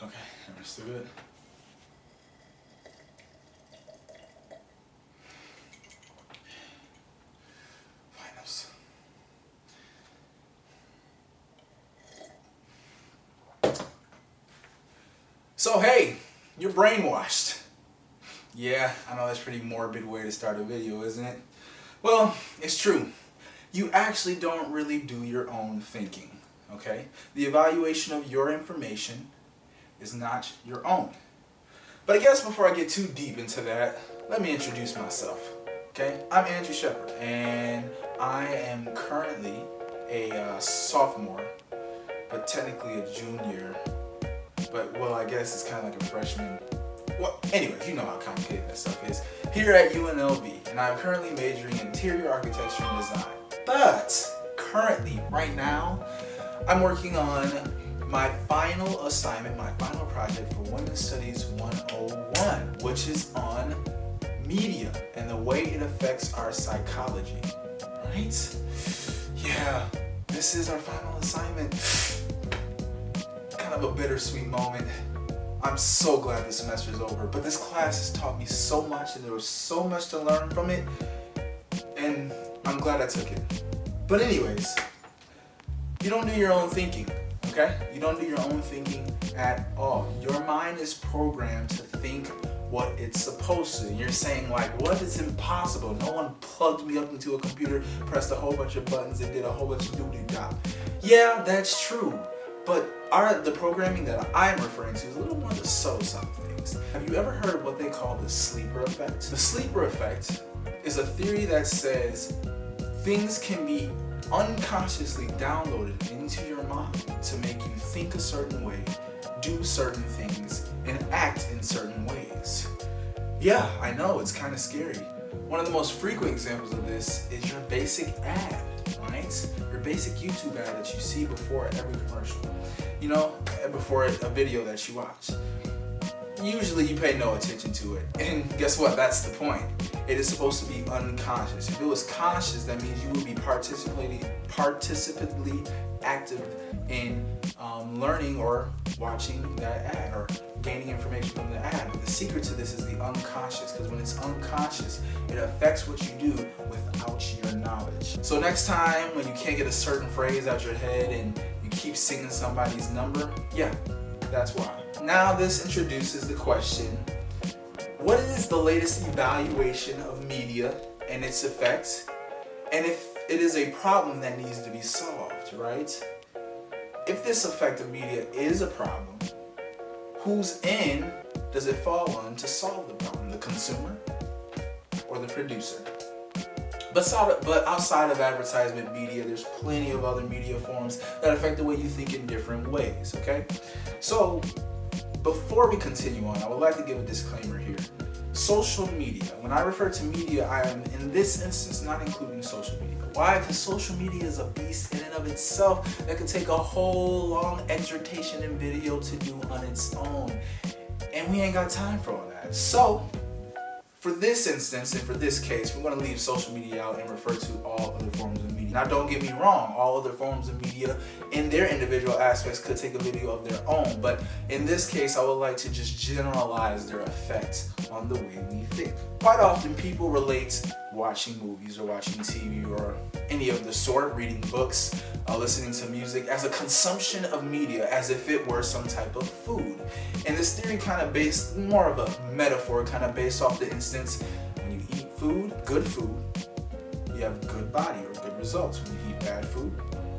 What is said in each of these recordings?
Okay, we're still good. Finals. So hey, you're brainwashed. Yeah, I know that's a pretty morbid way to start a video, isn't it? Well, it's true. You actually don't really do your own thinking, okay? The evaluation of your information is not your own. But I guess before I get too deep into that, let me introduce myself, okay? I'm Andrew Shepard, and I am currently a sophomore, but technically a junior. But, well, I guess it's kind of like a freshman. Well, anyways, you know how complicated that stuff is. Here at UNLV, and I'm currently majoring in interior architecture and design. But currently, right now, I'm working on my final assignment, my final project for Women's Studies 101, which is on media and the way it affects our psychology, right? Yeah, this is our final assignment. Kind of a bittersweet moment. I'm so glad this semester is over, but this class has taught me so much and there was so much to learn from it, and I'm glad I took it. But anyways, you don't do your own thinking, okay? You don't do your own thinking at all. Your mind is programmed to think what it's supposed to. You're saying like, what? It's impossible. No one plugged me up into a computer, pressed a whole bunch of buttons, and did a whole bunch of doody-dop. Yeah, that's true. But the programming that I'm referring to is a little more the subtle side of things. Have you ever heard of what they call the sleeper effect? The sleeper effect is a theory that says things can be unconsciously downloaded into your mind to make you think a certain way, do certain things, and act in certain ways. Yeah, I know, it's kind of scary. One of the most frequent examples of this is your basic ad, right? Your basic YouTube ad that you see before every commercial. You know, before a video that you watch. Usually you pay no attention to it. And guess what? That's the point. It is supposed to be unconscious. If it was conscious, that means you would be participatively active in learning or watching that ad or gaining information from the ad. But the secret to this is the unconscious, because when it's unconscious, it affects what you do without your knowledge. So next time when you can't get a certain phrase out your head and you keep singing somebody's number, yeah, that's why. Now this introduces the question, what is the latest evaluation of media and its effects, and if it is a problem that needs to be solved, right? If this effect of media is a problem, whose end does it fall on to solve the problem? The consumer or the producer? But outside of advertisement media, there's plenty of other media forms that affect the way you think in different ways, okay? So, before we continue on, I would like to give a disclaimer here. Social media. When I refer to media, I am, in this instance, not including social media. Why? Because social media is a beast in and of itself that could take a whole long exhortation and video to do on its own. And we ain't got time for all that. So, for this instance and for this case, we're going to leave social media out and refer to all other forms of media. Now, don't get me wrong, all other forms of media in their individual aspects could take a video of their own, but in this case, I would like to just generalize their effect on the way we think. Quite often, people relate watching movies or watching TV or any of the sort, reading books, listening to music, as a consumption of media, as if it were some type of food. And this theory kind of based, more of a metaphor, kind of based off the instance, when you eat food, good food, you have good body or good results. When you eat bad food,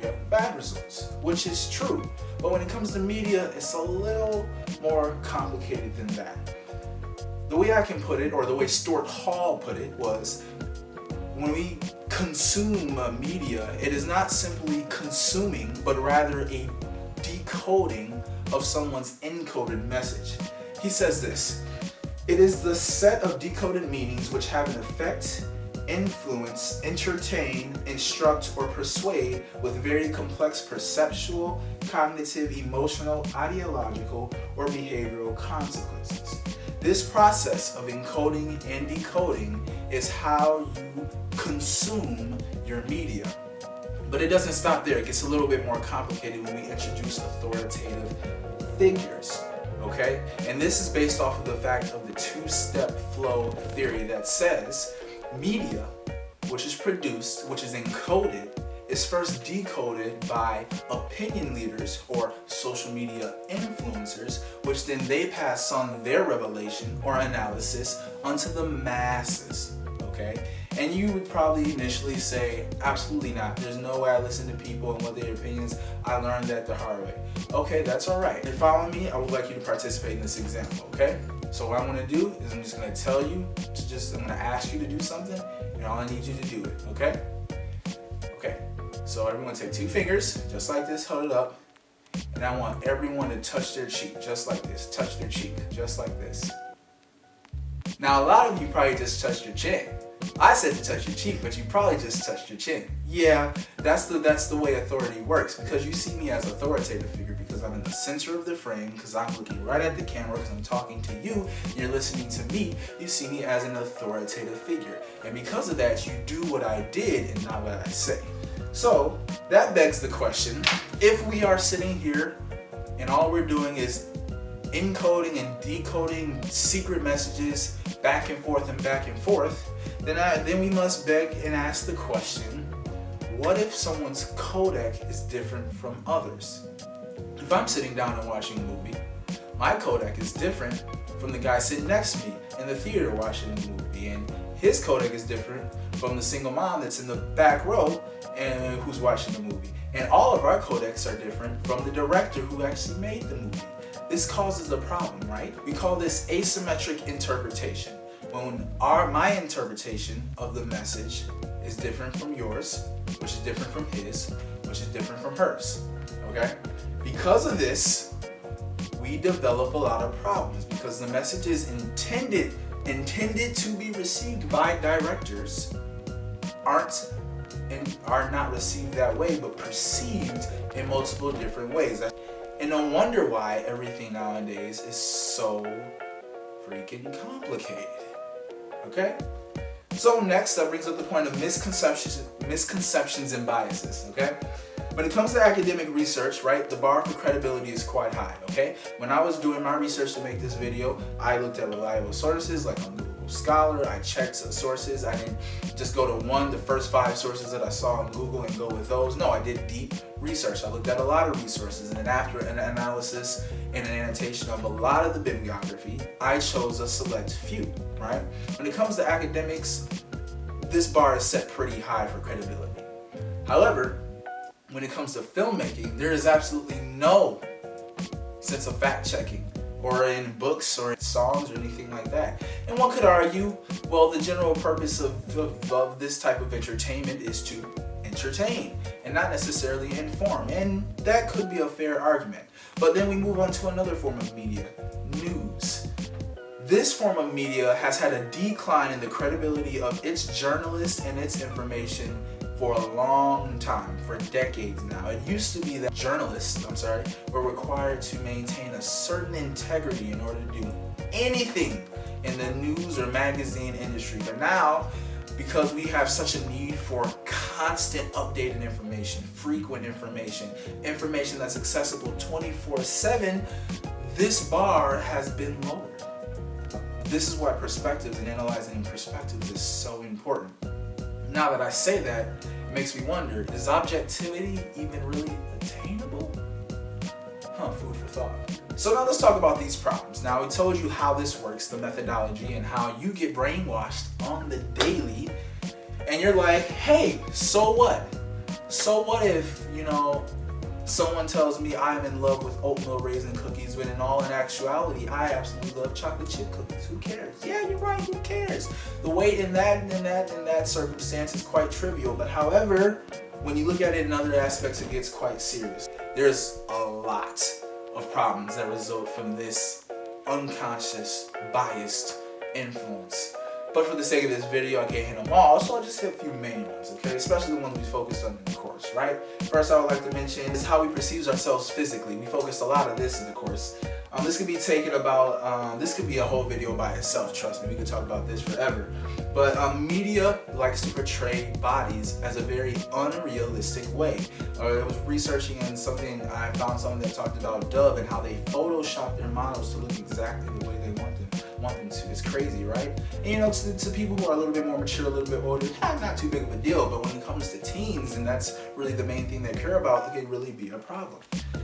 you have bad results, which is true. But when it comes to media, it's a little more complicated than that. The way I can put it, or the way Stuart Hall put it, was when we consume media, it is not simply consuming, but rather a decoding of someone's encoded message. He says this: it is the set of decoded meanings which have an effect, influence, entertain, instruct, or persuade with very complex perceptual, cognitive, emotional, ideological, or behavioral consequences. This process of encoding and decoding is how you consume your media. But it doesn't stop there. It gets a little bit more complicated when we introduce authoritative figures. okay? And this is based off of the fact of the two-step flow theory that says media, which is produced, which is encoded, is first decoded by opinion leaders or social media influencers, which then they pass on their revelation or analysis onto the masses, okay? And you would probably initially say, absolutely not. There's no way I listen to people and what their opinions. I learned that the hard way. Okay, that's all right. If you're following me, I would like you to participate in this example, okay? So what I'm gonna do is I'm just gonna tell you I'm gonna ask you to do something, and all I need you to do it, okay? Okay, so everyone take 2 fingers, just like this, hold it up, and I want everyone to touch their cheek, just like this. Touch their cheek, just like this. Now, a lot of you probably just touched your chin. I said to touch your cheek, but you probably just touched your chin. Yeah, that's the way authority works, because you see me as authoritative figure because I'm in the center of the frame, because I'm looking right at the camera, because I'm talking to you, and you're listening to me. You see me as an authoritative figure. And because of that, you do what I did and not what I say. So that begs the question, if we are sitting here and all we're doing is encoding and decoding secret messages back and forth, then we must beg and ask the question, what if someone's codec is different from others? If I'm sitting down and watching a movie, my codec is different from the guy sitting next to me in the theater watching the movie, and his codec is different from the single mom that's in the back row and who's watching the movie. And all of our codecs are different from the director who actually made the movie. This causes a problem, right? We call this asymmetric interpretation. When my interpretation of the message is different from yours, which is different from his, which is different from hers, okay? Because of this, we develop a lot of problems because the messages intended to be received by directors are not received that way, but perceived in multiple different ways. And no wonder why everything nowadays is so freaking complicated. Okay? So next, that brings up the point of misconceptions and biases, okay? When it comes to academic research, right, the bar for credibility is quite high, okay? When I was doing my research to make this video, I looked at reliable sources like on Google Scholar. I checked sources. I didn't just go to the first 5 sources that I saw on Google and go with those. No, I did deep research. I looked at a lot of resources, and then after an analysis and an annotation of a lot of the bibliography, I chose a select few, right? When it comes to academics, this bar is set pretty high for credibility. However, when it comes to filmmaking, there is absolutely no sense of fact-checking, or in books or in songs or anything like that. And one could argue, well, the general purpose of this type of entertainment is to entertain and not necessarily inform. And that could be a fair argument. But then we move on to another form of media, news. This form of media has had a decline in the credibility of its journalists and its information for a long time, for decades now. It used to be that journalists, were required to maintain a certain integrity in order to do anything in the news or magazine industry. But now, because we have such a need for constant updated information, frequent information that's accessible 24/7, this bar has been lowered. This is why perspectives and analyzing perspectives is so important. Now that I say that, it makes me wonder, is objectivity even really attainable? Food for thought. So now let's talk about these problems. Now we told you how this works, the methodology, and how you get brainwashed on the daily, and you're like, hey, so what? So what if, someone tells me I'm in love with oatmeal raisin cookies, when in actuality, I absolutely love chocolate chip cookies. Who cares? Yeah, you're right, who cares? The weight in that circumstance is quite trivial, but however, when you look at it in other aspects, it gets quite serious. There's a lot of problems that result from this unconscious, biased influence. But for the sake of this video, I can't hit them all, so I'll just hit a few main ones, okay? Especially the ones we focused on in the course, right? First, I would like to mention is how we perceive ourselves physically. We focused a lot of this in the course. This could be taken about, this could be a whole video by itself, trust me, we could talk about this forever. But media likes to portray bodies as a very unrealistic way. I was researching and I found something that talked about Dove and how they Photoshop their models to look exactly the way they want them to. It's crazy, right? And you know, to people who are a little bit more mature, a little bit older, not too big of a deal, but when it comes to teens, and that's really the main thing they care about, it can really be a problem.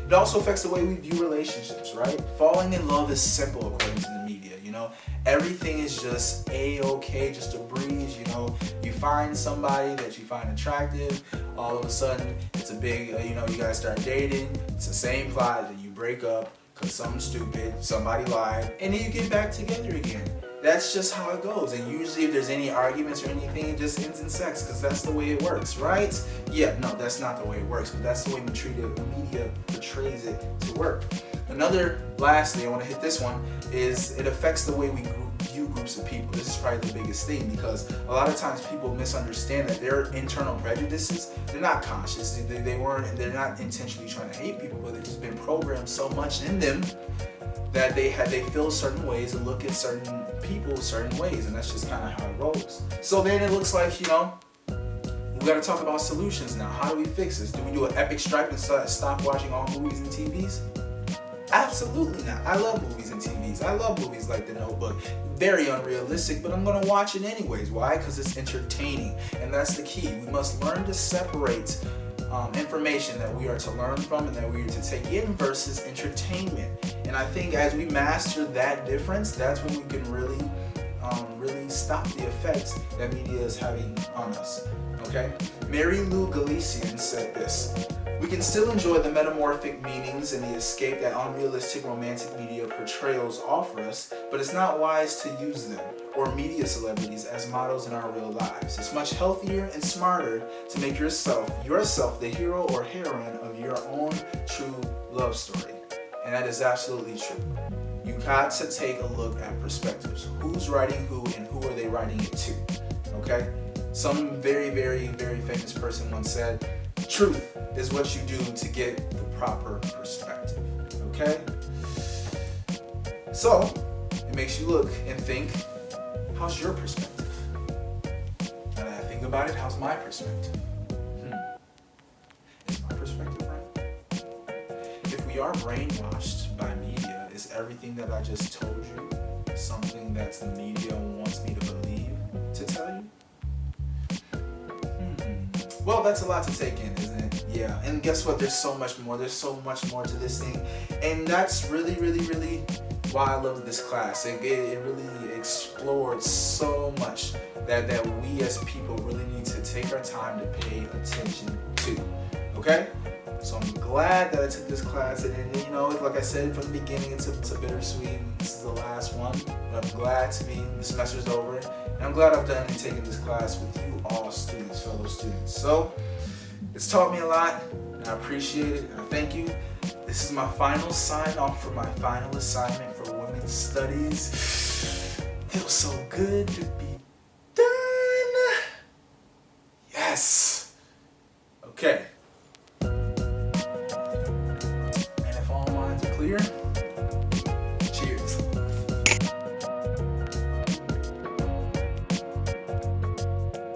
It also affects the way we view relationships, right? Falling in love is simple according to the media, you know? Everything is just a-okay, just a breeze, you know? You find somebody that you find attractive, all of a sudden it's a big, you know, you guys start dating, it's the same plot, that you break up because something stupid, somebody lied, and then you get back together again. That's just how it goes. And usually if there's any arguments or anything, it just ends in sex because that's the way it works, right? Yeah, no, that's not the way it works, but that's the way the media portrays it to work. Lastly, I want to hit this one, is it affects the way we view groups of people. This is probably the biggest thing because a lot of times people misunderstand that their internal prejudices, they're not conscious, they're not intentionally trying to hate people, but they've just been programmed so much in them that they feel certain ways and look at certain people certain ways, and that's just kind of how it rolls. So then it looks like, you know, we got to talk about solutions now. How do we fix this? Do we do an epic strike and stop watching all movies and TVs? Absolutely not. I love movies and TVs. I love movies like The Notebook. Very unrealistic, but I'm going to watch it anyways. Why? Because it's entertaining, and that's the key. We must learn to separate information that we are to learn from and that we are to take in versus entertainment. And I think as we master that difference, that's when we can really stop the effects that media is having on us. Okay? Mary Lou Galician said this: "We can still enjoy the metamorphic meanings and the escape that unrealistic romantic media portrayals offer us, but it's not wise to use them or media celebrities as models in our real lives. It's much healthier and smarter to make yourself the hero or heroine of your own true love story." And that is absolutely true. You got to take a look at perspectives. Who's writing who and who are they writing it to? Okay? Some very, very, very famous person once said, "Truth is what you do to get the proper perspective." Okay? So, it makes you look and think, how's your perspective? And I think about it, how's my perspective? Is my perspective right? If we are brainwashed by media, is everything that I just told you something that the media wants me to believe to tell you? Well, that's a lot to take in, isn't it? Yeah, and guess what? There's so much more. There's so much more to this thing. And that's really, really, really why I love this class. It really explored so much that we as people really need to take our time to pay attention to. Okay? So I'm glad that I took this class, and you know, like I said from the beginning, it's a bittersweet. This is the last one, but I'm glad to be. The semester's over, and I'm glad I've done and taken this class with you all students, fellow students. So it's taught me a lot, and I appreciate it, and I thank you. This is my final sign off for my final assignment for women's studies. Feels so good to be done. Yes. Okay. Clear?